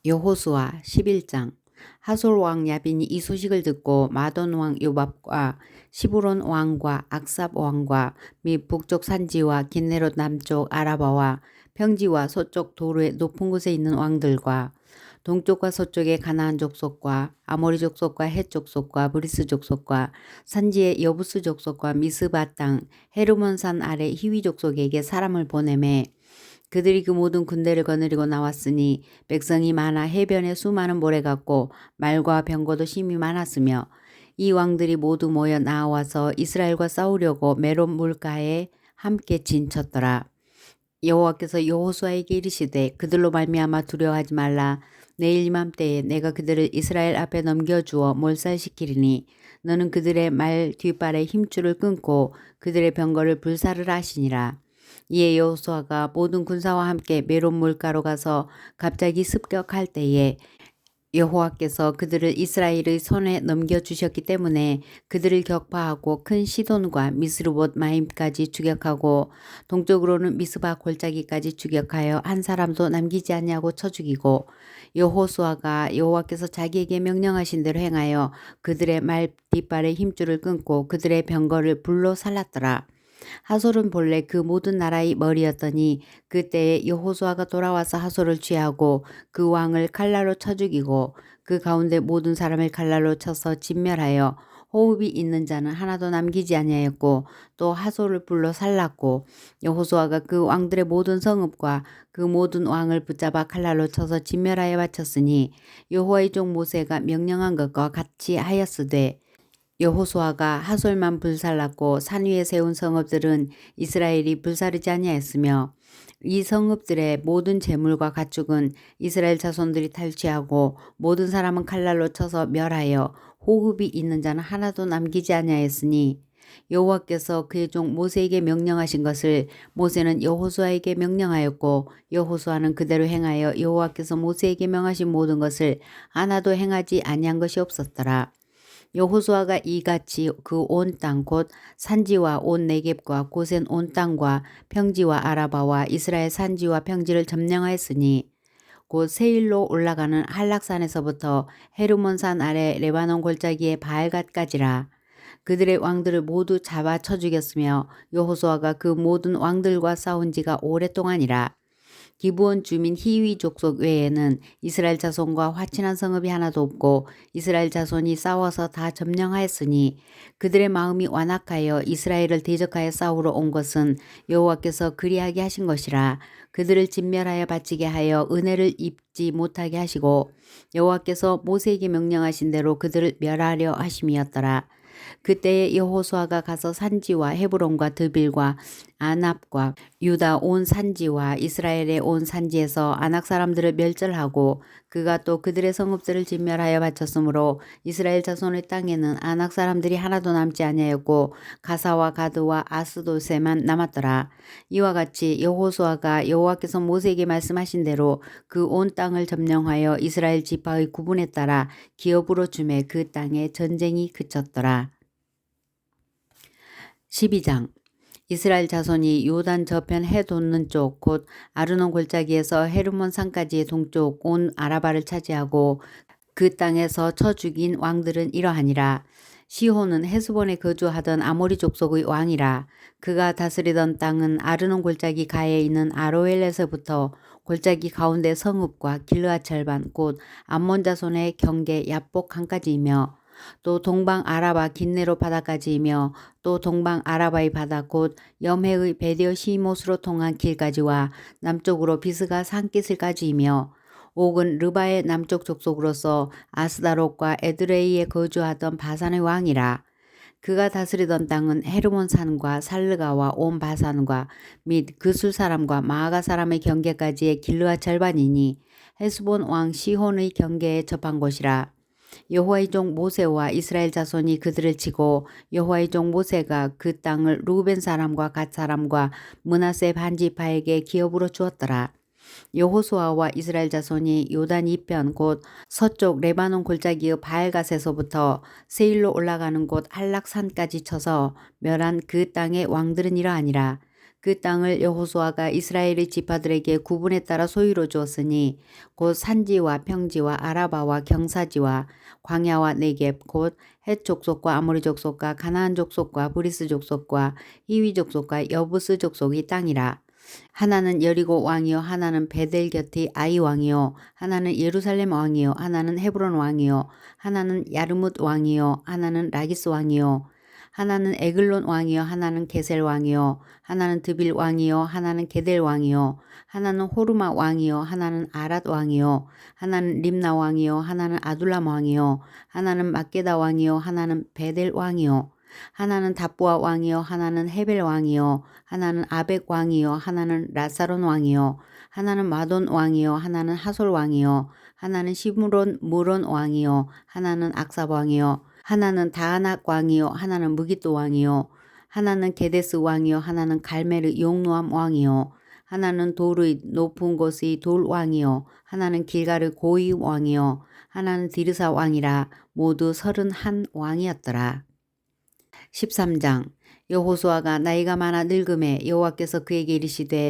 여호수아 11장. 하솔 왕 야빈이 이 소식을 듣고 마돈 왕 요밥과 시브론 왕과 악삽 왕과 및 북쪽 산지와 긴네롯 남쪽 아라바와 평지와 서쪽 도르의 높은 곳에 있는 왕들과 동쪽과 서쪽의 가나안 족속과 아모리 족속과 헷 족속과 브리스 족속과 산지의 여부스 족속과 미스바 땅 헤르몬 산 아래 히위 족속에게 사람을 보내매 그들이 그 모든 군대를 거느리고 나왔으니 백성이 많아 해변에 수많은 모래 같고 말과 병거도 심히 많았으며 이 왕들이 모두 모여 나와서 이스라엘과 싸우려고 메론 물가에 함께 진쳤더라. 여호와께서 여호수아에게 이르시되 그들로 말미암아 두려워하지 말라. 내일 이맘때에 내가 그들을 이스라엘 앞에 넘겨주어 몰살시키리니 너는 그들의 말 뒷발에 힘줄을 끊고 그들의 병거를 불사르라 하시니라. 이에 여호수아가 모든 군사와 함께 메론 물가로 가서 갑자기 습격할 때에 여호와께서 그들을 이스라엘의 손에 넘겨주셨기 때문에 그들을 격파하고 큰 시돈과 미스르봇 마임까지 추격하고 동쪽으로는 미스바 골짜기까지 추격하여 한 사람도 남기지 않냐고 쳐 죽이고 여호수아가 여호와께서 자기에게 명령하신 대로 행하여 그들의 말 뒷발의 힘줄을 끊고 그들의 병거를 불로 살랐더라. 하솔은 본래 그 모든 나라의 머리였더니 그때에 여호수아가 돌아와서 하솔을 취하고 그 왕을 칼날로 쳐 죽이고 그 가운데 모든 사람을 칼날로 쳐서 진멸하여 호흡이 있는 자는 하나도 남기지 아니하였고 또 하솔을 불로 살랐고 여호수아가 그 왕들의 모든 성읍과 그 모든 왕을 붙잡아 칼날로 쳐서 진멸하여 바쳤으니 여호와의 종 모세가 명령한 것과 같이 하였으되 여호수아가 하솔만 불살랐고 산 위에 세운 성읍들은 이스라엘이 불사르지 아니하였으며 이 성읍들의 모든 재물과 가축은 이스라엘 자손들이 탈취하고 모든 사람은 칼날로 쳐서 멸하여 호흡이 있는 자는 하나도 남기지 아니하였으니 여호와께서 그의 종 모세에게 명령하신 것을 모세는 여호수아에게 명령하였고 여호수아는 그대로 행하여 여호와께서 모세에게 명하신 모든 것을 하나도 행하지 아니한 것이 없었더라. 여호수아가 이같이 그 온 땅 곧 산지와 온 네겝과 고센 온 땅과 평지와 아라바와 이스라엘 산지와 평지를 점령하였으니 곧 세일로 올라가는 한락산에서부터 헤르몬산 아래 레바논 골짜기의 바알갓까지라. 그들의 왕들을 모두 잡아 쳐 죽였으며 여호수아가 그 모든 왕들과 싸운 지가 오랫동안이라. 기브온 주민 히위 족속 외에는 이스라엘 자손과 화친한 성읍이 하나도 없고 이스라엘 자손이 싸워서 다 점령하였으니 그들의 마음이 완악하여 이스라엘을 대적하여 싸우러 온 것은 여호와께서 그리하게 하신 것이라. 그들을 진멸하여 바치게 하여 은혜를 입지 못하게 하시고 여호와께서 모세에게 명령하신 대로 그들을 멸하려 하심이었더라. 그때에 여호수아가 가서 산지와 헤브론과 드빌과 아납과 유다 온 산지와 이스라엘의 온 산지에서 아낙 사람들을 멸절하고 그가 또 그들의 성읍들을 진멸하여 바쳤으므로 이스라엘 자손의 땅에는 아낙 사람들이 하나도 남지 아니하였고 가사와 가드와 아스도세만 남았더라. 이와 같이 여호수아가 여호와께서 모세에게 말씀하신 대로 그 온 땅을 점령하여 이스라엘 지파의 구분에 따라 기업으로 주매 그 땅에 전쟁이 그쳤더라. 12장. 이스라엘 자손이 요단 저편 해 돋는 쪽 곧 아르논 골짜기에서 헤르몬 산까지의 동쪽 온 아라바를 차지하고 그 땅에서 쳐 죽인 왕들은 이러하니라. 시혼은 헤스본에 거주하던 아모리 족속의 왕이라. 그가 다스리던 땅은 아르논 골짜기 가에 있는 아로엘에서부터 골짜기 가운데 성읍과 길르앗 절반 곧 암몬 자손의 경계 야복 강까지이며 또 동방 아라바 긴네로 바다까지이며 또 동방 아라바의 바다 곧 염해의 베디어 시못으로 통한 길까지와 남쪽으로 비스가 산기슭까지이며 옥은 르바의 남쪽 족속으로서 아스다롯과 에드레이에 거주하던 바산의 왕이라. 그가 다스리던 땅은 헤르몬 산과 살르가와 온 바산과 및 그술 사람과 마아가 사람의 경계까지의 길르앗 절반이니 헤스본 왕 시혼의 경계에 접한 곳이라. 여호와의 종 모세와 이스라엘 자손이 그들을 치고 여호와의 종 모세가 그 땅을 루벤 사람과 갓 사람과 므낫세 반지파에게 기업으로 주었더라. 여호수아와 이스라엘 자손이 요단 이편 곧 서쪽 레바논 골짜기의 바알갓에서부터 세일로 올라가는 곳 한락산까지 쳐서 멸한 그 땅의 왕들은 이러하니라. 그 땅을 여호수아가 이스라엘의 지파들에게 구분에 따라 소유로 주었으니 곧 산지와 평지와 아라바와 경사지와 광야와 네겝 곧 헷 족속과 아모리 족속과 가나안 족속과 브리스 족속과 히위 족속과 여부스 족속이 땅이라. 하나는 여리고 왕이요 하나는 베델 곁의 아이 왕이요 하나는 예루살렘 왕이요 하나는 헤브론 왕이요 하나는 야르뭇 왕이요 하나는 라기스 왕이요 하나는 에글론 왕이요 하나는 게셀 왕이요 하나는 드빌 왕이요 하나는 게델 왕이요 하나는 호르마 왕이요 하나는 아랏 왕이요 하나는 림나 왕이요 하나는 아둘람 왕이요 하나는 막게다 왕이요 하나는 베델 왕이요 하나는 답부아 왕이요 하나는 헤벨 왕이요 하나는 아벡 왕이요 하나는 라사론 왕이요 하나는 마돈 왕이요 하나는 하솔 왕이요 하나는 시므론 무론 왕이요 하나는 악삽 왕이요 하나는 다하낙 왕이요 하나는 무기또 왕이요 하나는 게데스 왕이요 하나는 갈메르 용노암 왕이요 하나는 돌의 높은 곳의 돌 왕이요 하나는 길가르 고이 왕이요 하나는 디르사 왕이라 모두 31 왕이었더라. 13장 여호수아가 나이가 많아 늙음에 여호와께서 그에게 이르시되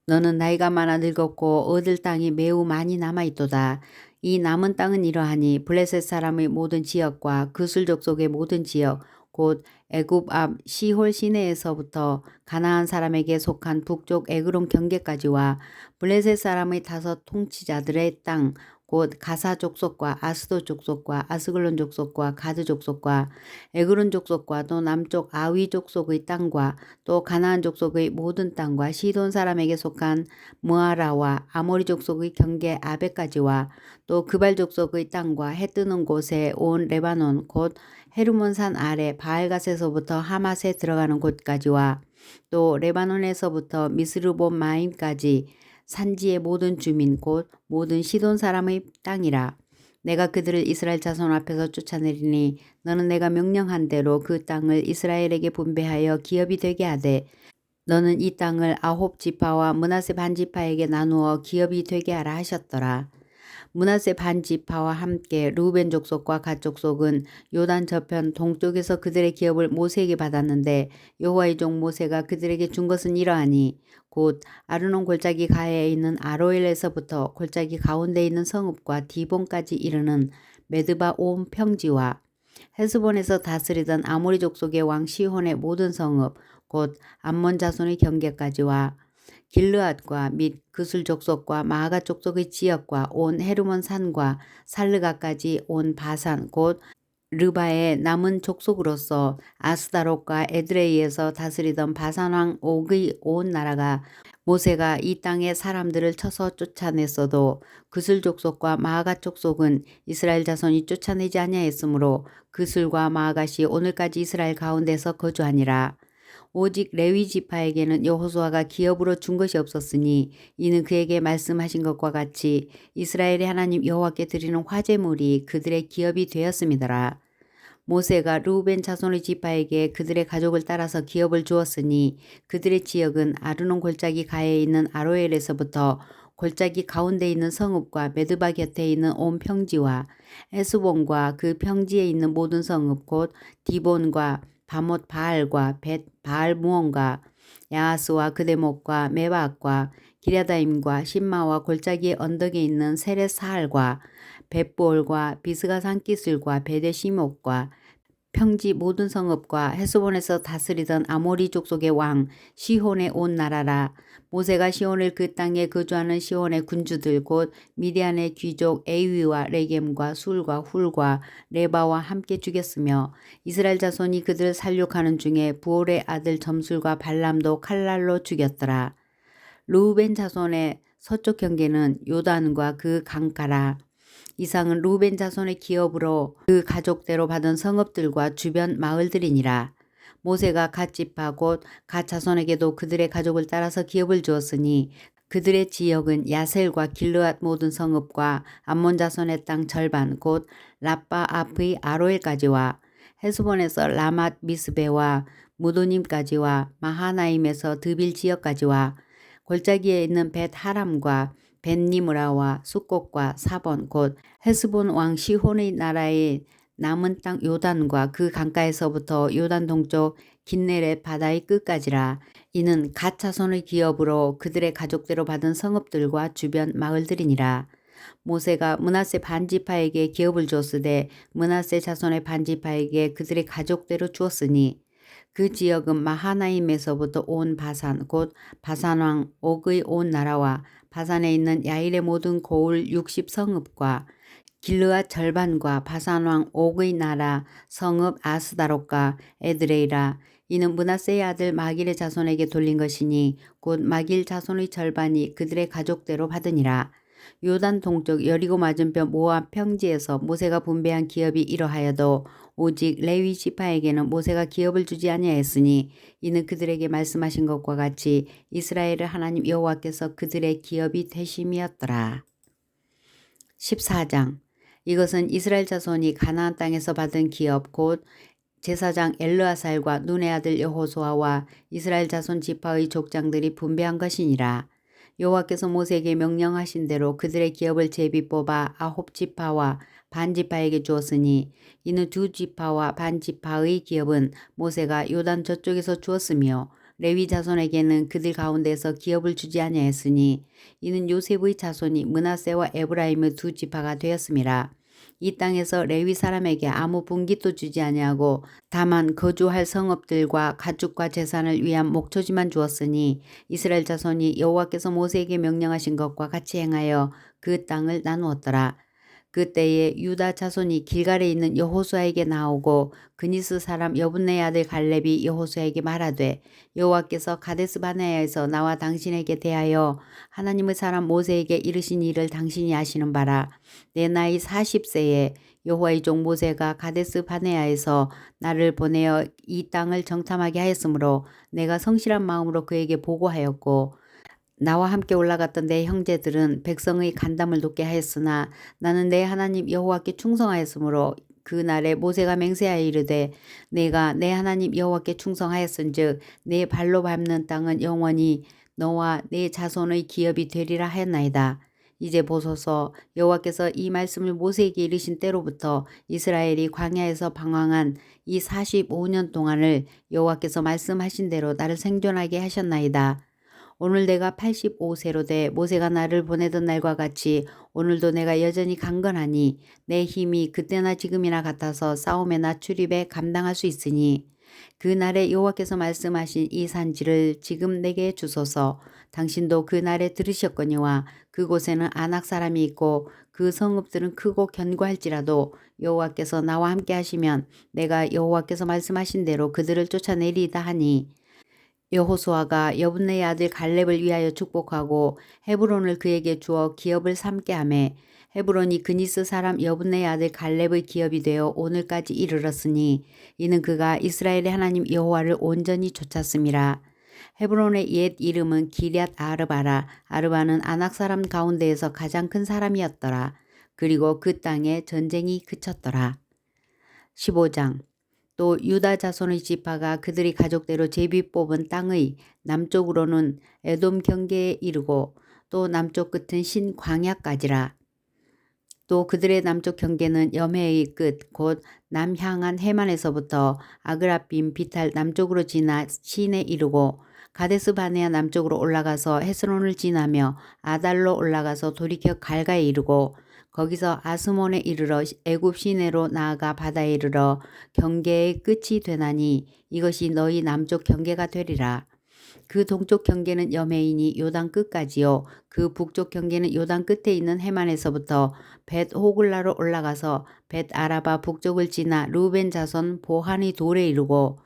너는 나이가 많아 늙었고 얻을 땅이 매우 많이 남아있도다. 이 남은 땅은 이러하니 블레셋 사람의 모든 지역과 그술 족속의 모든 지역 곧 애굽 앞 시홀 시내에서부터 가나안 사람에게 속한 북쪽 에그론 경계까지와 블레셋 사람의 5 통치자들의 땅 곧 가사 족속과 아스도 족속과 아스글론 족속과 가드 족속과 에그론 족속과 또 남쪽 아위 족속의 땅과 또 가나안 족속의 모든 땅과 시돈 사람에게 속한 무아라와 아모리 족속의 경계 아베까지와 또 그발 족속의 땅과 해 뜨는 곳에 온 레바논 곧 헤르몬산 아래 바알갓에서부터 하맛에 들어가는 곳까지와 또 레바논에서부터 미스르본 마임까지 산지의 모든 주민 곧 모든 시돈 사람의 땅이라. 내가 그들을 이스라엘 자손 앞에서 쫓아내리니 너는 내가 명령한 대로 그 땅을 이스라엘에게 분배하여 기업이 되게 하되 너는 이 땅을 9 지파와 므낫세 반 지파에게 나누어 기업이 되게 하라 하셨더라. 므낫세 반 지파와 함께 르우벤 족속과 갓 족속은 요단 저편 동쪽에서 그들의 기업을 모세에게 받았는데 여호와의 종 모세가 그들에게 준 것은 이러하니 곧 아르논 골짜기 가해에 있는 아로엘에서부터 골짜기 가운데 있는 성읍과 디본까지 이르는 메드바 온 평지와 헤스본에서 다스리던 아모리 족속의 왕 시혼의 모든 성읍 곧 암몬 자손의 경계까지와 길르앗과 및 그술 족속과 마아가 족속의 지역과 온 헤르몬 산과 살르가까지 온 바산 곧 르바의 남은 족속으로서 아스다롯과 에드레이에서 다스리던 바산왕 옥의 온 나라가 모세가 이 땅의 사람들을 쳐서 쫓아냈어도 그술 족속과 마아가 족속은 이스라엘 자손이 쫓아내지 아니하였으므로 그술과 마아갓이 오늘까지 이스라엘 가운데서 거주하니라. 오직 레위 지파에게는 여호수아가 기업으로 준 것이 없었으니 이는 그에게 말씀하신 것과 같이 이스라엘의 하나님 여호와께 드리는 화제물이 그들의 기업이 되었음이더라. 모세가 르우벤 자손의 지파에게 그들의 가족을 따라서 기업을 주었으니 그들의 지역은 아르논 골짜기 가해에 있는 아로엘에서부터 골짜기 가운데 있는 성읍과 메드바 곁에 있는 온 평지와 에스본과 그 평지에 있는 모든 성읍 곧 디본과 바못 바알과 벳 바알 무온과 야하스와 그대목과 메바악과 기랴다임과 신마와 골짜기의 언덕에 있는 세렛 사할과 벳볼과 비스가 산기슬과 베데시목과 평지 모든 성읍과 헤스본에서 다스리던 아모리 족속의 왕 시혼의 온 나라라. 모세가 시혼을 그 땅에 거주하는 시혼의 군주들 곧 미디안의 귀족 에위와 레겜과 술과 훌과 레바와 함께 죽였으며 이스라엘 자손이 그들을 살육하는 중에 부올의 아들 점술과 발람도 칼날로 죽였더라. 르우벤 자손의 서쪽 경계는 요단과 그 강가라. 이상은 르우벤 자손의 기업으로 그 가족대로 받은 성읍들과 주변 마을들이니라. 모세가 갓 지파 곧 갓 자손에게도 그들의 가족을 따라서 기업을 주었으니 그들의 지역은 야셀과 길르앗 모든 성읍과 암몬 자손의 땅 절반 곧 라빠 앞의 아로엘까지와 헤스본에서 라맛 미스베와 무도님까지와 마하나임에서 드빌 지역까지와 골짜기에 있는 벳 하람과 벳니므라와 숫꽃과 사본 곧 헤스본 왕 시혼의 나라의 남은 땅 요단과 그 강가에서부터 요단 동쪽 긴네렛 바다의 끝까지라. 이는 갓 자손의 기업으로 그들의 가족대로 받은 성읍들과 주변 마을들이니라. 모세가 므낫세 반지파에게 기업을 주었으되 므낫세 자손의 반지파에게 그들의 가족대로 주었으니 그 지역은 마하나임에서부터 온 바산 곧 바산왕 옥의 온 나라와 바산에 있는 야일의 모든 고을 60성읍과 길르앗 절반과 바산왕 옥의 나라 성읍 아스다롯과 에드레이라. 이는 므낫세의 아들 마길의 자손에게 돌린 것이니 곧 마길 자손의 절반이 그들의 가족대로 받으니라. 요단 동쪽 여리고 맞은편 모압 평지에서 모세가 분배한 기업이 이러하여도 오직 레위 지파에게는 모세가 기업을 주지 아니하였으니 이는 그들에게 말씀하신 것과 같이 이스라엘의 하나님 여호와께서 그들의 기업이 되심이었더라. 14장. 이것은 이스라엘 자손이 가나안 땅에서 받은 기업 곧 제사장 엘르아살과 눈의 아들 여호수아와 이스라엘 자손 지파의 족장들이 분배한 것이니라. 여호와께서 모세에게 명령하신 대로 그들의 기업을 제비 뽑아 9지파와 반지파에게 주었으니 이는 2지파와 반지파의 기업은 모세가 요단 저쪽에서 주었으며 레위 자손에게는 그들 가운데서 기업을 주지 아니하였으니 이는 요셉의 자손이 므낫세와 에브라임의 2지파가 되었음이라. 이 땅에서 레위 사람에게 아무 분깃도 주지 아니하고 다만 거주할 성읍들과 가축과 재산을 위한 목초지만 주었으니 이스라엘 자손이 여호와께서 모세에게 명령하신 것과 같이 행하여 그 땅을 나누었더라. 그때에 유다 자손이 길갈에 있는 여호수아에게 나오고 그니스 사람 여분네의 아들 갈렙이 여호수아에게 말하되 여호와께서 가데스 바네아에서 나와 당신에게 대하여 하나님의 사람 모세에게 이르신 일을 당신이 아시는 바라. 내 나이 40세에 여호와의 종 모세가 가데스 바네아에서 나를 보내어 이 땅을 정탐하게 하였으므로 내가 성실한 마음으로 그에게 보고하였고 나와 함께 올라갔던 내 형제들은 백성의 간담을 돕게 하였으나 나는 내 하나님 여호와께 충성하였으므로 그 날에 모세가 맹세하여 이르되 내가 내 하나님 여호와께 충성하였은즉 내 발로 밟는 땅은 영원히 너와 내 자손의 기업이 되리라 하였나이다. 이제 보소서 여호와께서 이 말씀을 모세에게 이르신 때로부터 이스라엘이 광야에서 방황한 이 45년 동안을 여호와께서 말씀하신 대로 나를 생존하게 하셨나이다. 오늘 내가 85세로 돼 모세가 나를 보내던 날과 같이 오늘도 내가 여전히 강건하니 내 힘이 그때나 지금이나 같아서 싸움에나 출입에 감당할 수 있으니 그 날에 여호와께서 말씀하신 이 산지를 지금 내게 주소서. 당신도 그 날에 들으셨거니와 그곳에는 아낙 사람이 있고 그 성읍들은 크고 견고할지라도 여호와께서 나와 함께 하시면 내가 여호와께서 말씀하신 대로 그들을 쫓아내리이다 하니 여호수아가 여분네의 아들 갈렙을 위하여 축복하고 헤브론을 그에게 주어 기업을 삼게 하매 헤브론이 그니스 사람 여분네의 아들 갈렙의 기업이 되어 오늘까지 이르렀으니 이는 그가 이스라엘의 하나님 여호와를 온전히 쫓았음이라. 헤브론의 옛 이름은 기럇 아르바라. 아르바는 아낙 사람 가운데에서 가장 큰 사람이었더라. 그리고 그 땅에 전쟁이 그쳤더라. 15장. 또 유다 자손의 지파가 그들이 가족대로 제비 뽑은 땅의 남쪽으로는 에돔 경계에 이르고 또 남쪽 끝은 신광야까지라. 또 그들의 남쪽 경계는 여매의 끝 곧 남향한 해만에서부터 아그라빔 비탈 남쪽으로 지나 신에 이르고 가데스 바네아 남쪽으로 올라가서 헤스론을 지나며 아달로 올라가서 돌이켜 갈가에 이르고 거기서 아스몬에 이르러 애굽 시내로 나아가 바다에 이르러 경계의 끝이 되나니 이것이 너희 남쪽 경계가 되리라. 그 동쪽 경계는 여매이니 요단 끝까지요. 그 북쪽 경계는 요단 끝에 있는 해만에서부터 벳 호글라로 올라가서 벳 아라바 북쪽을 지나 루벤 자손 보한의 돌에 이르고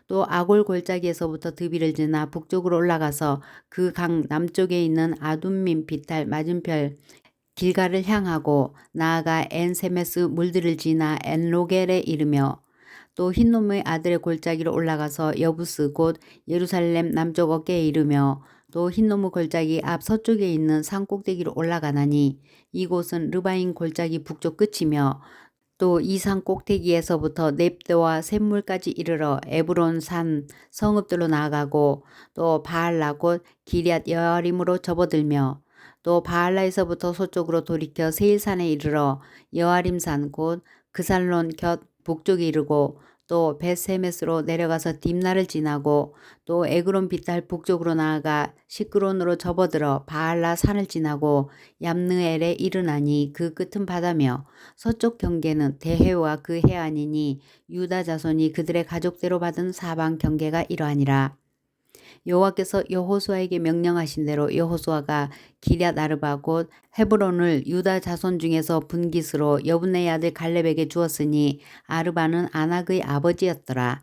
또 아골 골짜기에서부터 드비를 지나 북쪽으로 올라가서 그 강 남쪽에 있는 아둠민 비탈 맞은편 길가를 향하고 나아가 엔세메스 물들을 지나 엔로겔에 이르며 또 흰놈의 아들의 골짜기로 올라가서 여부스 곧 예루살렘 남쪽 어깨에 이르며 또 흰놈의 골짜기 앞 서쪽에 있는 산 꼭대기로 올라가나니 이곳은 르바인 골짜기 북쪽 끝이며 또 이 산 꼭대기에서부터 넵도와 샘물까지 이르러 에브론 산 성읍들로 나아가고 또 바알라 곧 기럇 여아림으로 접어들며 또 바알라에서부터 서쪽으로 돌이켜 세일산에 이르러 여아림산 곧 그살론 곁 북쪽에 이르고 또 벳세메스로 내려가서 딥나를 지나고 또 에그론 비탈 북쪽으로 나아가 시크론으로 접어들어 바알라 산을 지나고 얌느엘에 이르나니 그 끝은 바다며 서쪽 경계는 대해와 그 해안이니 유다 자손이 그들의 가족대로 받은 사방 경계가 이러하니라. 여호와께서 여호수아에게 명령하신 대로 여호수아가 기럇 아르바 곧 헤브론을 유다 자손 중에서 분깃으로 여분의 아들 갈렙에게 주었으니 아르바는 아낙의 아버지였더라.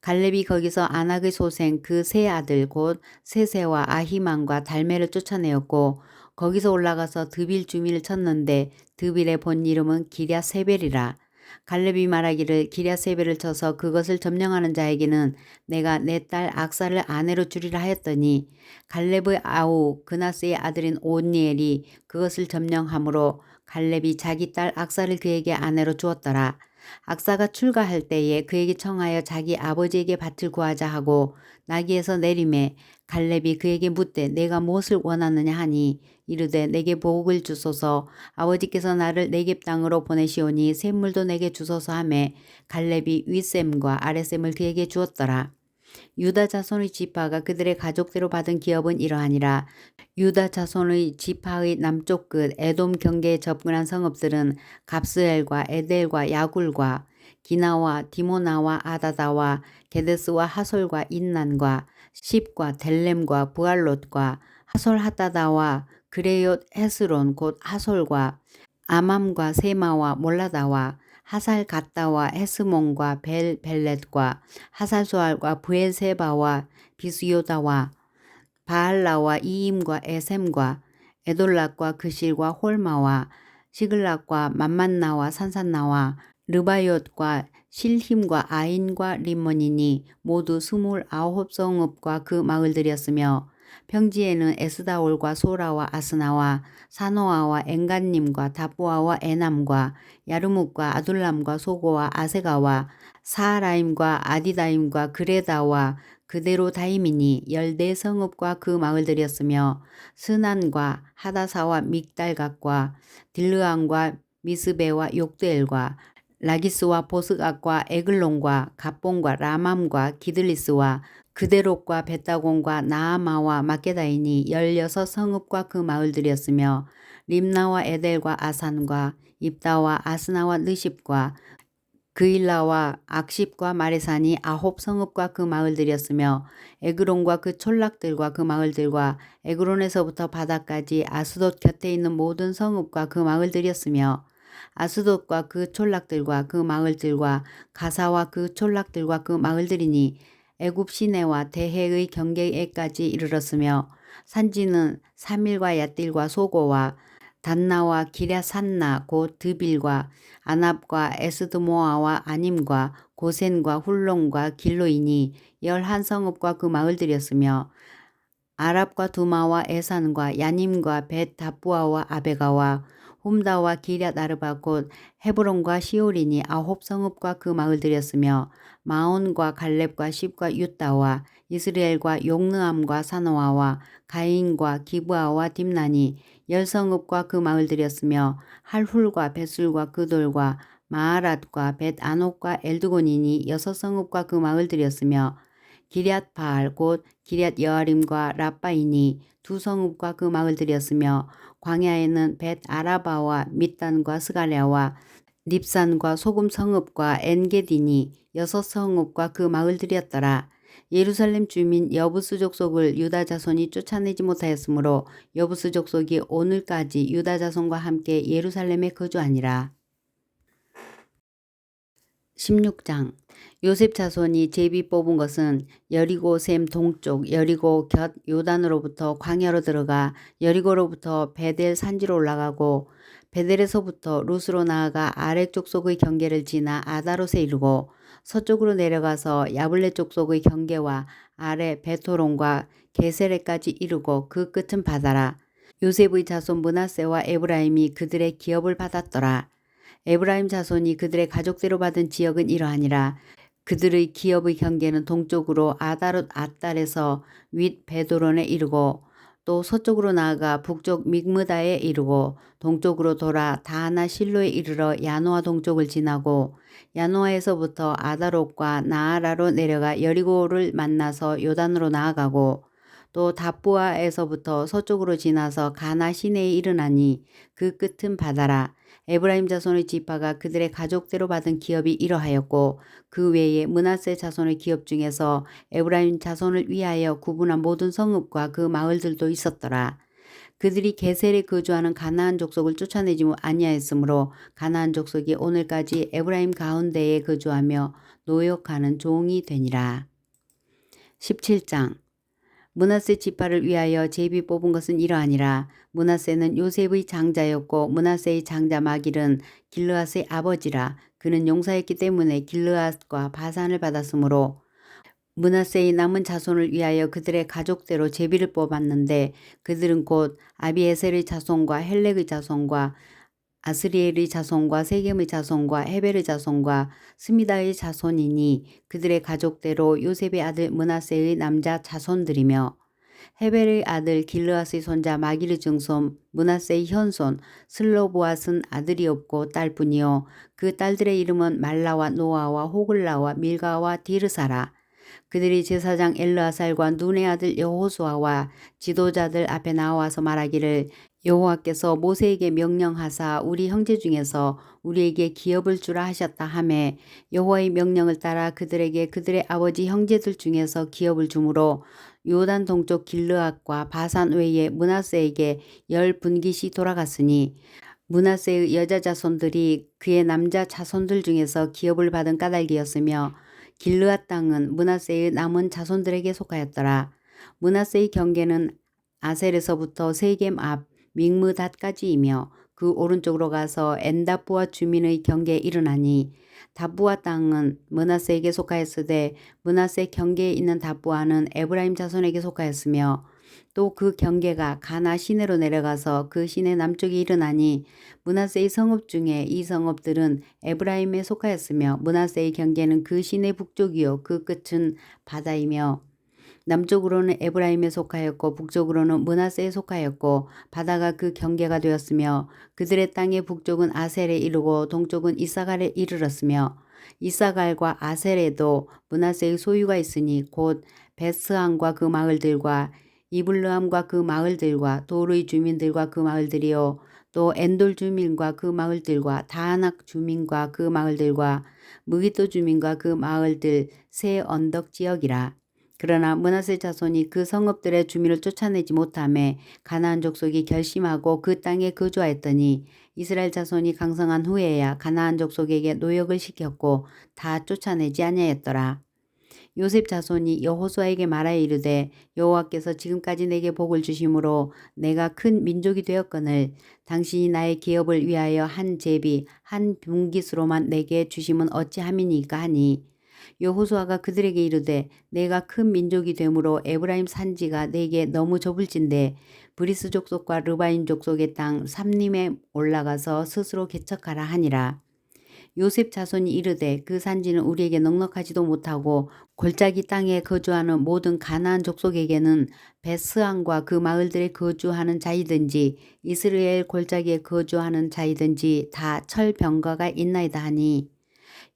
갈렙이 거기서 아낙의 소생 그 세 아들 곧 세세와 아히만과 달메를 쫓아내었고 거기서 올라가서 드빌 주민을 쳤는데 드빌의 본 이름은 기럇 세벨이라. 갈렙이 말하기를 기럇 세벨을 쳐서 그것을 점령하는 자에게는 내가 내 딸 악사를 아내로 주리라 하였더니 갈렙의 아우 그나스의 아들인 온니엘이 그것을 점령하므로 갈렙이 자기 딸 악사를 그에게 아내로 주었더라. 악사가 출가할 때에 그에게 청하여 자기 아버지에게 밭을 구하자 하고 나귀에서 내림에 갈렙이 그에게 묻되 내가 무엇을 원하느냐 하니 이르되 내게 복을 주소서 아버지께서 나를 네겝 땅으로 보내시오니 샘물도 내게 주소서 하매 갈렙이 윗샘과 아랫샘을 그에게 주었더라. 유다 자손의 지파가 그들의 가족대로 받은 기업은 이러하니라. 유다 자손의 지파의 남쪽 끝 에돔 경계에 접근한 성읍들은 갑스엘과 에델과 야굴과 기나와 디모나와 아다다와 게데스와 하솔과 인난과 십과 델렘과 부알롯과 하솔 하다다와 그레욤 헤스론 곧 하솔과 아맘과 세마와 몰라다와 하살 갓다와 헤스몬과 벨 벨렛과 하살소알과 부엘세바와 비스요다와 바알라와 이임과 에셈과 에돌락과 그실과 홀마와 시글락과 맘만나와 산산나와 르바이ot과 실힘과 아인과 림몬이니 모두 29성읍과 그 마을들이었으며 평지에는 에스다올과 소라와 아스나와 사노아와 엔간님과 다부아와 에남과 야르묵과 아둘람과 소고와 아세가와 사하라임과 아디다임과 그레다와 그대로 다임이니 14성읍과 그 마을들이었으며 스난과 하다사와 믹달각과 딜르안과 미스베와 욕드엘과 라기스와 보스각과 에글론과 갑본과 라맘과 기들리스와 그데롯과 벳다곤과 나아마와 마게다이니 16성읍과 그 마을들이었으며 림나와 에델과 아산과 입다와 아스나와 느십과 그일라와 악십과 마레산이 9성읍과 그 마을들이었으며 에그론과 그 촌락들과 그 마을들과 에그론에서부터 바다까지 아스돗 곁에 있는 모든 성읍과 그 마을들이었으며 아스돗과 그 촌락들과 그 마을들과 가사와 그 촌락들과 그 마을들이니 애굽 시내와 대해의 경계에까지 이르렀으며 산지는 사밀과 얏딜과 소고와 단나와 기랴산나 곧 드빌과 아납과 에스드모아와 아님과 고센과 훌론과 길로이니 11성읍과 그 마을들이었으며 아랍과 두마와 에산과 야님과 벳 다부아와 아베가와 훔다와 기럇 아르바 곧 헤브론과 시올이니 9성읍과 그 마을들이었으며 마온과 갈렙과 십과 유다와 이스라엘과 용느암과 사노아와 가인과 기브아와 딥나니 10성읍과 그 마을들이었으며 할훌과 벳술과 그 돌과 마하랏과 벳 아녹과 엘드곤이니 6성읍과 그 마을들이었으며 기럇 바알 곧 기럇 여아림과 라빠이니 2성읍과 그 마을들이었으며 광야에는 벳 아라바와 밑단과 스갈랴와 닙산과 소금 성읍과 엔게디니 6성읍과 그 마을들이었더라. 예루살렘 주민 여부스 족속을 유다 자손이 쫓아내지 못하였으므로 여부스 족속이 오늘까지 유다 자손과 함께 예루살렘에 거주하니라. 16장 요셉 자손이 제비 뽑은 것은 여리고 샘 동쪽 여리고 곁 요단으로부터 광야로 들어가 여리고로부터 베델 산지로 올라가고 베델에서부터 루스로 나아가 아렉 족속의 경계를 지나 아다롯에 이르고 서쪽으로 내려가서 야블레 족속의 경계와 아래 베토론과 게세레까지 이르고 그 끝은 바다라. 요셉의 자손 므낫세와 에브라임이 그들의 기업을 받았더라. 에브라임 자손이 그들의 가족대로 받은 지역은 이러하니라. 그들의 기업의 경계는 동쪽으로 아다롯 앗달에서 윗 베도론에 이르고 또 서쪽으로 나아가 북쪽 믹므다에 이르고 동쪽으로 돌아 다하나 실로에 이르러 야노아 동쪽을 지나고 야노아에서부터 아다롯과 나아라로 내려가 여리고를 만나서 요단으로 나아가고 또 다부아에서부터 서쪽으로 지나서 가나 시내에 이르나니 그 끝은 바다라. 에브라임 자손의 지파가 그들의 가족대로 받은 기업이 이러하였고 그 외에 므낫세 자손의 기업 중에서 에브라임 자손을 위하여 구분한 모든 성읍과 그 마을들도 있었더라. 그들이 게셀에 거주하는 가나안 족속을 쫓아내지 아니하였으므로 가나안 족속이 오늘까지 에브라임 가운데에 거주하며 노역하는 종이 되니라. 17장 므낫세 지파를 위하여 제비 뽑은 것은 이러하니라. 므낫세는 요셉의 장자였고 므낫세의 장자 마길은 길르앗의 아버지라. 그는 용사였기 때문에 길르앗과 바산을 받았으므로 므낫세의 남은 자손을 위하여 그들의 가족대로 제비를 뽑았는데 그들은 곧 아비에셀의 자손과 헬렉의 자손과 아스리엘의 자손과 세겜의 자손과 헤벨의 자손과 스미다의 자손이니 그들의 가족대로 요셉의 아들 므낫세의 남자 자손들이며 헤벨의 아들 길르앗의 손자 마길의 증손 므낫세의 현손 슬로보앗은 아들이 없고 딸뿐이요 그 딸들의 이름은 말라와 노아와 호글라와 밀가와 디르사라. 그들이 제사장 엘르아살과 눈의 아들 여호수아와 지도자들 앞에 나와서 말하기를 여호와께서 모세에게 명령하사 우리 형제 중에서 우리에게 기업을 주라 하셨다 하매 여호와의 명령을 따라 그들에게 그들의 아버지 형제들 중에서 기업을 주므로 요단 동쪽 길르앗과 바산 외에 므낫세에게 10분깃이 돌아갔으니 므낫세의 여자 자손들이 그의 남자 자손들 중에서 기업을 받은 까닭이었으며 길르앗 땅은 므낫세의 남은 자손들에게 속하였더라. 므낫세의 경계는 아셀에서부터 세겜 앞 믹므닷까지이며 그 오른쪽으로 가서 엔다부아 주민의 경계에 이르나니 다부아 땅은 므낫세에게 속하였으되 므낫세 경계에 있는 다부아는 에브라임 자손에게 속하였으며 또 그 경계가 가나 시내로 내려가서 그 시내 남쪽에 이르나니 므낫세의 성읍 중에 이 성읍들은 에브라임에 속하였으며 므낫세의 경계는 그 시내 북쪽이요 그 끝은 바다이며 남쪽으로는 에브라임에 속하였고 북쪽으로는 므낫세에 속하였고 바다가 그 경계가 되었으며 그들의 땅의 북쪽은 아셀에 이르고 동쪽은 이사갈에 이르렀으며 이사갈과 아셀에도 므낫세의 소유가 있으니 곧 베스함과 그 마을들과 이블르함과 그 마을들과 돌의 주민들과 그 마을들이요 또 엔돌 주민과 그 마을들과 다하낙 주민과 그 마을들과 무기또 주민과 그 마을들 새 언덕 지역이라. 그러나 므낫세 자손이 그 성읍들의 주민을 쫓아내지 못하매 가나안 족속이 결심하고 그 땅에 거주하였더니 이스라엘 자손이 강성한 후에야 가나안 족속에게 노역을 시켰고 다 쫓아내지 아니하였더라. 요셉 자손이 여호수아에게 말하여 이르되 여호와께서 지금까지 내게 복을 주심으로 내가 큰 민족이 되었거늘 당신이 나의 기업을 위하여 한 제비 한 분깃으로만 내게 주심은 어찌함이니까 하니 여호수아가 그들에게 이르되 내가 큰 민족이 되므로 에브라임 산지가 내게 너무 좁을진데 브리스 족속과 르바임 족속의 땅 삼림에 올라가서 스스로 개척하라 하니라. 요셉 자손이 이르되 그 산지는 우리에게 넉넉하지도 못하고 골짜기 땅에 거주하는 모든 가나안 족속에게는 베스함과 그 마을들에 거주하는 자이든지 이스라엘 골짜기에 거주하는 자이든지 다 철병거가 있나이다 하니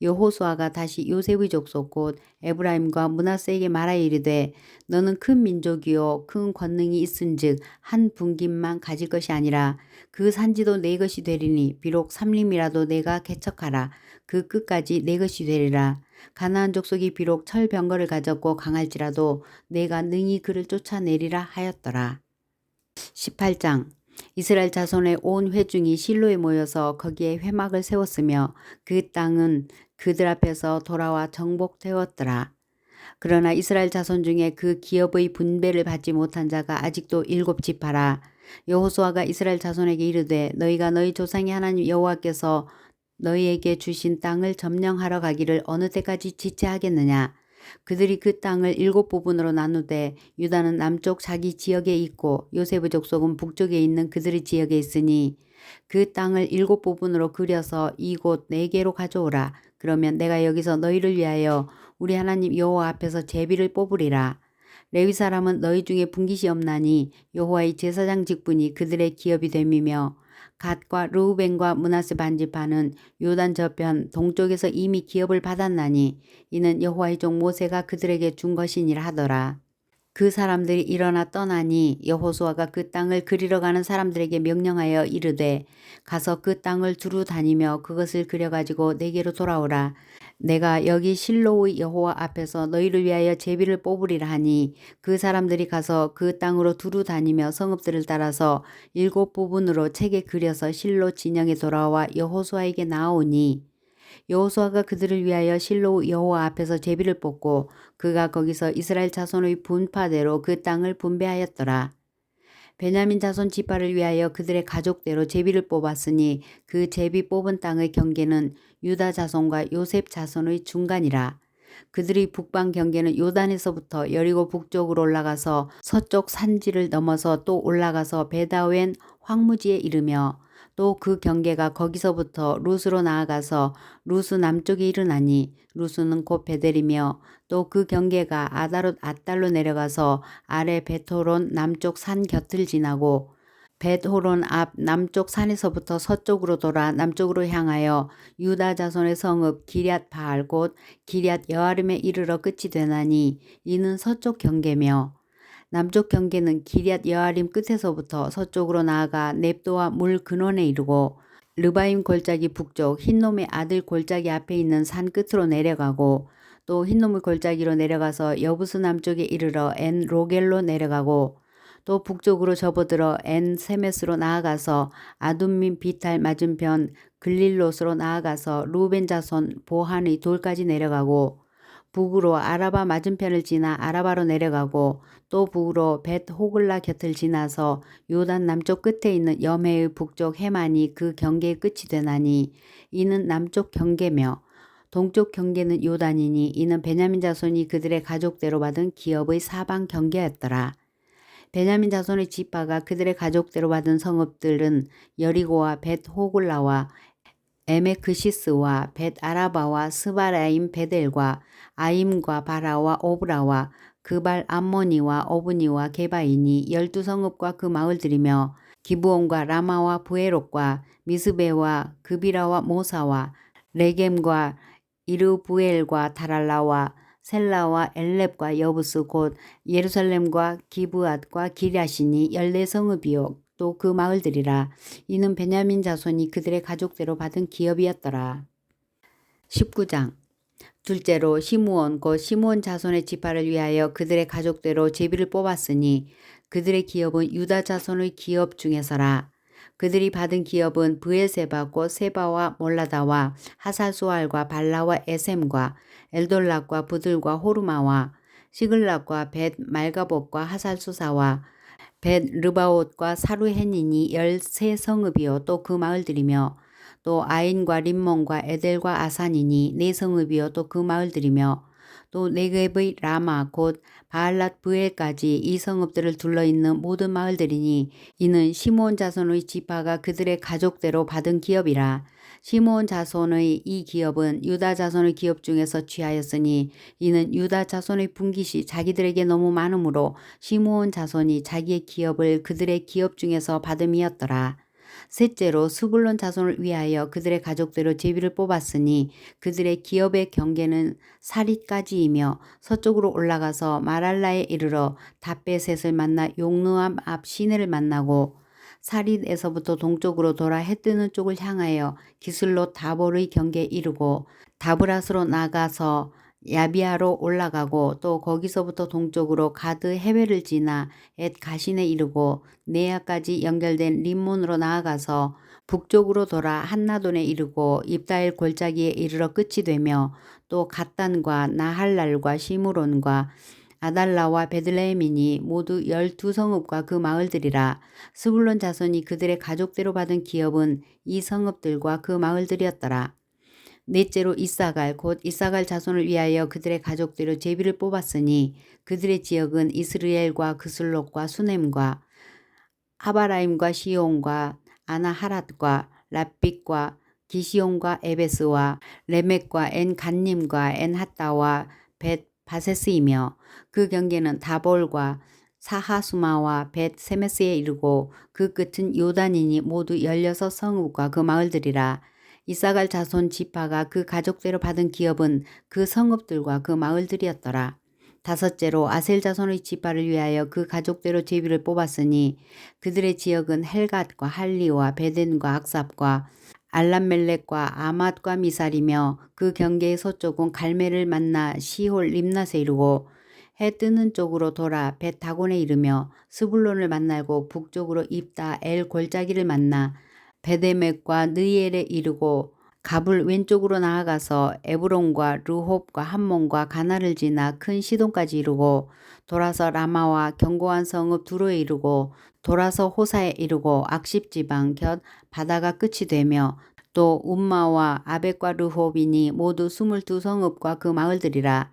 여호수아가 다시 요셉의 족속 곧 에브라임과 므낫세에게 말하여 이르되 너는 큰 민족이요 큰 권능이 있은즉 한 분깃만 가질 것이 아니라 그 산지도 내 것이 되리니 비록 삼림이라도 내가 개척하라 그 끝까지 내 것이 되리라. 가나안 족속이 비록 철병거를 가졌고 강할지라도 내가 능히 그를 쫓아내리라 하였더라. 18장 이스라엘 자손의 온 회중이 실로에 모여서 거기에 회막을 세웠으며 그 땅은 그들 앞에서 돌아와 정복되었더라. 그러나 이스라엘 자손 중에 그 기업의 분배를 받지 못한 자가 아직도 7지파라. 여호수아가 이스라엘 자손에게 이르되 너희가 너희 조상의 하나님 여호와께서 너희에게 주신 땅을 점령하러 가기를 어느 때까지 지체하겠느냐. 그들이 그 땅을 7부분으로 나누되 유다는 남쪽 자기 지역에 있고 요셉의 족속은 북쪽에 있는 그들의 지역에 있으니 그 땅을 7부분으로 그려서 이곳 4개로 가져오라. 그러면 내가 여기서 너희를 위하여 우리 하나님 여호와 앞에서 제비를 뽑으리라. 레위 사람은 너희 중에 분깃이 없나니 여호와의 제사장 직분이 그들의 기업이 됨이며 갓과 르우벤과 므낫세 반지파는 요단 저편 동쪽에서 이미 기업을 받았나니 이는 여호와의 종 모세가 그들에게 준 것이니라 하더라. 그 사람들이 일어나 떠나니 여호수아가 그 땅을 그리러 가는 사람들에게 명령하여 이르되 가서 그 땅을 두루 다니며 그것을 그려가지고 내게로 돌아오라. 내가 여기 실로의 여호와 앞에서 너희를 위하여 제비를 뽑으리라 하니 그 사람들이 가서 그 땅으로 두루 다니며 성읍들을 따라서 7 부분으로 책에 그려서 실로 진영에 돌아와 여호수아에게 나아오니 여호수아가 그들을 위하여 실로 여호와 앞에서 제비를 뽑고 그가 거기서 이스라엘 자손의 분파대로 그 땅을 분배하였더라. 베냐민 자손 지파를 위하여 그들의 가족대로 제비를 뽑았으니 그 제비 뽑은 땅의 경계는 유다 자손과 요셉 자손의 중간이라. 그들의 북방 경계는 요단에서부터 여리고 북쪽으로 올라가서 서쪽 산지를 넘어서 또 올라가서 베다웬 황무지에 이르며 또 그 경계가 거기서부터 루스로 나아가서 루스 남쪽에 이르나니 루스는 곧 베델이며 또 그 경계가 아다롯 앗달로 내려가서 아래 벳호론 남쪽 산 곁을 지나고 벳호론 앞 남쪽 산에서부터 서쪽으로 돌아 남쪽으로 향하여 유다 자손의 성읍 기럇 바알 곧 기럇 여아림에 이르러 끝이 되나니 이는 서쪽 경계며 남쪽 경계는 기럇 여아림 끝에서부터 서쪽으로 나아가 넵도와 물 근원에 이르고 르바임 골짜기 북쪽 흰놈의 아들 골짜기 앞에 있는 산 끝으로 내려가고 또 흰놈의 골짜기로 내려가서 여부스 남쪽에 이르러 엔 로겔로 내려가고 또 북쪽으로 접어들어 엔 세메스로 나아가서 아둠민 비탈 맞은편 글릴롯으로 나아가서 루벤 자손 보한의 돌까지 내려가고 북으로 아라바 맞은편을 지나 아라바로 내려가고 또 북으로 벳 호글라 곁을 지나서 요단 남쪽 끝에 있는 여메의 북쪽 해만이 그 경계의 끝이 되나니 이는 남쪽 경계며 동쪽 경계는 요단이니 이는 베냐민 자손이 그들의 가족대로 받은 기업의 사방 경계였더라. 베냐민 자손의 지파가 그들의 가족대로 받은 성읍들은 여리고와 벳 호글라와 에메크시스와 벳 아라바와 스바라임 베델과 아임과 바라와 오브라와 그발 암모니와 오브니와 게바이니 12성읍과 그 마을들이며 기브온과 라마와 부에롯과 미스베와 그비라와 모사와 레겜과 이르부엘과 다랄라와 셀라와 엘렙과 여부스 곧 예루살렘과 기브앗과 기랴시니 14성읍이요 또 그 마을들이라. 이는 베냐민 자손이 그들의 가족대로 받은 기업이었더라. 19장 둘째로 시므온 곧 시므온 자손의 지파를 위하여 그들의 가족대로 제비를 뽑았으니 그들의 기업은 유다 자손의 기업 중에서라. 그들이 받은 기업은 브엘세바 곧 세바와 몰라다와 하살수알과 발라와 에셈과 엘돌락과 부들과 호르마와 시글락과 벳 말가봇과 하살수사와 벳 르바옷과 사루헤닌이 13성읍이요 또 그 마을들이며 또 아인과 림몬과 에델과 아산이니 4성읍이요 또 그 마을들이며 또 네겝의 라마 곧 바알랏 브엘까지 이 성읍들을 둘러있는 모든 마을들이니 이는 시므온 자손의 지파가 그들의 가족대로 받은 기업이라. 시므온 자손의 이 기업은 유다 자손의 기업 중에서 취하였으니 이는 유다 자손의 분깃이 자기들에게 너무 많으므로 시므온 자손이 자기의 기업을 그들의 기업 중에서 받음이었더라. 셋째로 스불론 자손을 위하여 그들의 가족대로 제비를 뽑았으니 그들의 기업의 경계는 사릿까지이며 서쪽으로 올라가서 마랄라에 이르러 다베셋을 만나 용르암 앞 시내를 만나고 사릿에서부터 동쪽으로 돌아 해 뜨는 쪽을 향하여 기슬롯 다볼의 경계에 이르고 다브라스로 나가서 야비아로 올라가고 또 거기서부터 동쪽으로 가드 해외를 지나 엣 가신에 이르고 네아까지 연결된 림몬으로 나아가서 북쪽으로 돌아 한나돈에 이르고 입다엘 골짜기에 이르러 끝이 되며 또 갓단과 나할랄과 시므론과 아달라와 베들레헴이니 모두 12성읍과 그 마을들이라. 스불론 자손이 그들의 가족대로 받은 기업은 이 성읍들과 그 마을들이었더라. 넷째로 이사갈 곧 이사갈 자손을 위하여 그들의 가족대로 제비를 뽑았으니 그들의 지역은 이스르엘과 그슬롯과 수넴과 하바라임과 시온과 아나하랏과 랍빅과 기시온과 에베스와 레멕과 엔 간님과 엔 핫다와 벳 바세스이며 그 경계는 다볼과 사하수마와 벳 세메스에 이르고 그 끝은 요단이니 모두 16성읍과 그 마을들이라. 이사갈 자손 지파가 그 가족대로 받은 기업은 그 성읍들과 그 마을들이었더라. 다섯째로 아셀 자손의 지파를 위하여 그 가족대로 제비를 뽑았으니 그들의 지역은 헬갓과 할리와 베덴과 악삽과 알람멜렉과 아맛과 미살이며 그 경계의 서쪽은 갈멜을 만나 시홀 림낫에 이르고 해 뜨는 쪽으로 돌아 벳다곤에 이르며 스불론을 만나고 북쪽으로 입다 엘 골짜기를 만나 베데멕과 느이엘에 이르고 갑을 왼쪽으로 나아가서 에브론과 르홉과 함몬과 가나를 지나 큰 시돈까지 이르고 돌아서 라마와 견고한 성읍 두로에 이르고 돌아서 호사에 이르고 악십 지방 곁 바다가 끝이 되며 또 움마와 아벡과 르홉이니 모두 22성읍과 그 마을들이라.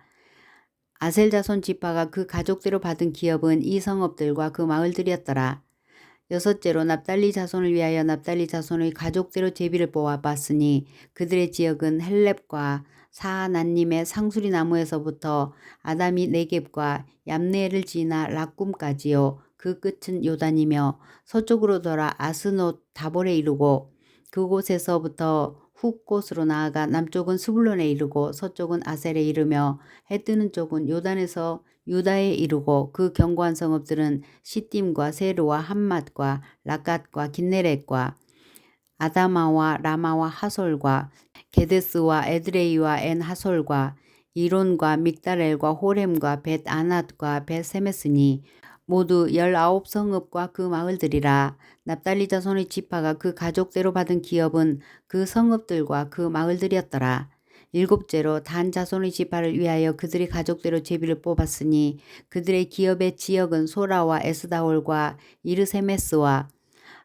아셀 자손 지파가 그 가족대로 받은 기업은 이 성읍들과 그 마을들이었더라. 여섯째로 납달리 자손을 위하여 납달리 자손의 가족대로 제비를 뽑아봤으니 그들의 지역은 헬렙과 사하난님의 상수리 나무에서부터 아담이 네겝과 얌네를 지나 락꿈까지요. 그 끝은 요단이며 서쪽으로 돌아 아스노 다볼에 이르고 그곳에서부터 훅곳으로 나아가 남쪽은 스불론에 이르고 서쪽은 아셀에 이르며 해 뜨는 쪽은 요단에서 유다에 이르고 그 견고한 성읍들은 시딤과 세르와 함맛과 라갓과 긴네렛과 아다마와 라마와 하솔과 게데스와 에드레이와 엔 하솔과 이론과 믹다렐과 호렘과 벳 아낫과 벳 세메스니 모두 19성읍과 그 마을들이라. 납달리 자손의 지파가 그 가족대로 받은 기업은 그 성읍들과 그 마을들이었더라. 일곱째로 단 자손의 지파를 위하여 그들의 가족대로 제비를 뽑았으니 그들의 기업의 지역은 소라와 에스다올과 이르세메스와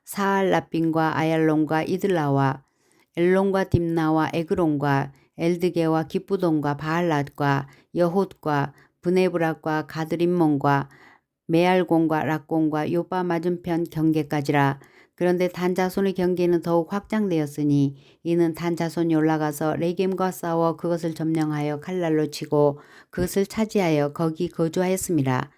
사알라빈과 아얄론과 이들라와 엘론과 딥나와 에그론과 엘드게와 기쁘돈과 바알랏과 여홑과 브네브락과 가드림몬과 메알곤과 락곤과 요바 맞은편 경계까지라. 그런데 단 자손의 경계는 더욱 확장되었으니 이는 단 자손이 올라가서 레겜과 싸워 그것을 점령하여 칼날로 치고 그것을 차지하여 거기 거주하였음이라.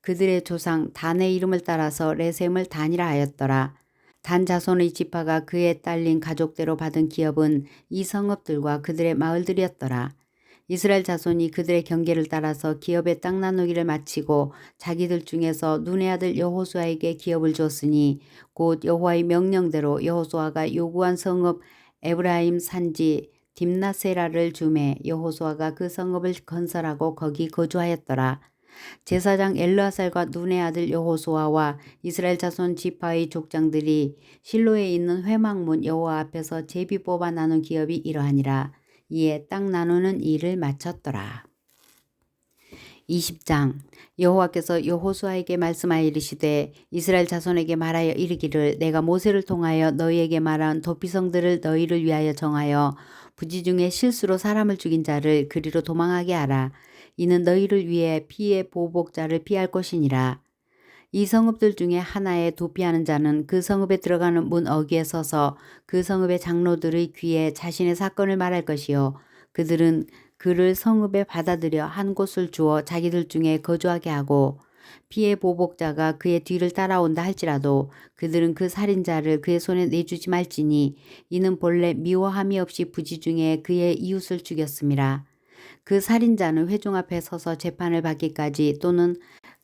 그들의 조상 단의 이름을 따라서 레셈을 단이라 하였더라. 단 자손의 지파가 그에 딸린 가족대로 받은 기업은 이 성읍들과 그들의 마을들이었더라. 이스라엘 자손이 그들의 경계를 따라서 기업의 땅 나누기를 마치고 자기들 중에서 눈의 아들 여호수아에게 기업을 주었으니 곧 여호와의 명령대로 여호수아가 요구한 성읍 에브라임 산지 딥나세라를 주매 여호수아가 그 성읍을 건설하고 거기 거주하였더라. 제사장 엘르아살과 눈의 아들 여호수아와 이스라엘 자손 지파의 족장들이 실로에 있는 회막문 여호와 앞에서 제비 뽑아 나눈 기업이 이러하니라. 이에 땅 나누는 일을 마쳤더라. 20장 여호와께서 여호수아에게 말씀하여 이르시되 이스라엘 자손에게 말하여 이르기를 내가 모세를 통하여 너희에게 말한 도피성들을 너희를 위하여 정하여 부지 중에 실수로 사람을 죽인 자를 그리로 도망하게 하라. 이는 너희를 위해 피의 보복자를 피할 것이니라. 이 성읍들 중에 하나에 도피하는 자는 그 성읍에 들어가는 문 어귀에 서서 그 성읍의 장로들의 귀에 자신의 사건을 말할 것이요 그들은 그를 성읍에 받아들여 한 곳을 주어 자기들 중에 거주하게 하고 피의 보복자가 그의 뒤를 따라온다 할지라도 그들은 그 살인자를 그의 손에 내주지 말지니 이는 본래 미워함이 없이 부지 중에 그의 이웃을 죽였음이라. 그 살인자는 회중 앞에 서서 재판을 받기까지 또는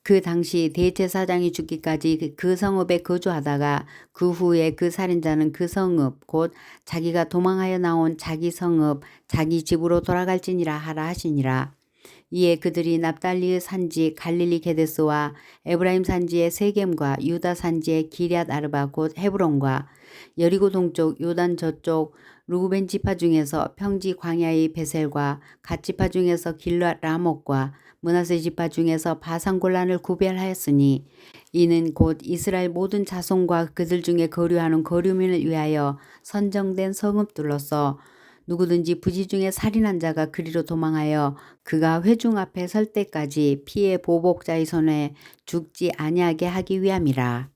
그 당시 대제사장이 죽기까지 그 성읍에 거주하다가 그 후에 그 살인자는 그 성읍 곧 자기가 도망하여 나온 자기 성읍 자기 집으로 돌아갈지니라 하라 하시니라. 이에 그들이 납달리의 산지 갈릴리 게데스와 에브라임 산지의 세겜과 유다 산지의 기럇 아르바 곧 헤브론과 여리고 동쪽 요단 저쪽 루벤 지파 중에서 평지 광야의 베셀과 갓 지파 중에서 길랏 라목과 므낫세 지파 중에서 바산 골란을 구별하였으니 이는 곧 이스라엘 모든 자손과 그들 중에 거류하는 거류민을 위하여 선정된 성읍들로서 누구든지 부지 중에 살인한 자가 그리로 도망하여 그가 회중 앞에 설 때까지 피의 보복자의 손에 죽지 아니하게 하기 위함이라.